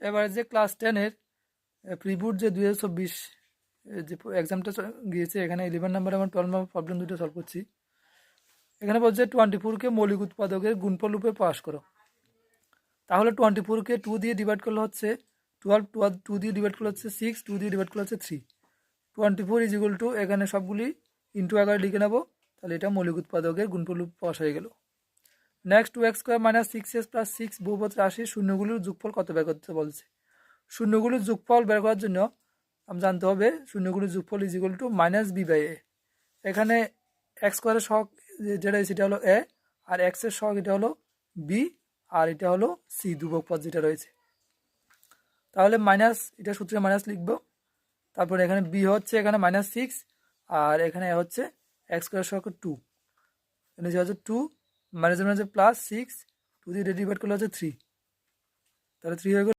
এবারে যে ক্লাস 10-এর প্রিবুট যে 2024 যে এক্সামটা গিয়েছে, এখানে 11 নাম্বার এবং 12 নাম্বার প্রবলেম দুটো সলভ করছি। এখানে বলছে 24কে মৌলিক উৎপাদকের গুণফল রূপে প্রকাশ করো। তাহলে 24কে 2 দিয়ে ডিভাইড করলে হচ্ছে 12, 2 দিয়ে ডিভাইড করলে হচ্ছে 6, 2 দিয়ে ডিভাইড করলে হচ্ছে 3। 24 ইজ ইকুয়াল টু, এখানে সবগুলি ইন্টু আকারে লিখে নেবো, তাহলে এটা মৌলিক উৎপাদকের গুণফল রূপ প্রকাশ হয়ে গেল। নেক্সট 2x² - 6s + 6 বহুপদ রাশির শূন্যগুলির যোগফল কত বের করতে বলছে। শূন্যগুলির যোগফল বের করার জন্য আমি জানতে হবে শূন্যগুলির যোগফল ইজ ইকুয়াল টু -b/a। এখানে x² সহগ যেটা সেটা হলো a, আর x এর সহগ এটা হলো b, আর এটা হলো c, ধ্রুবক পদ যেটা রয়েছে। তাহলে মাইনাস, এটা সূত্রে মাইনাস লিখবো। তারপরে এখানে b হচ্ছে এখানে -6, আর এখানে হচ্ছে x² সহগ 2, এখানে যে হচ্ছে 2 মাইনাস প্লাস 6, 2 দিয়ে ডিভাইড করলে হচ্ছে 3, তাহলে 3 হয়ে গেল।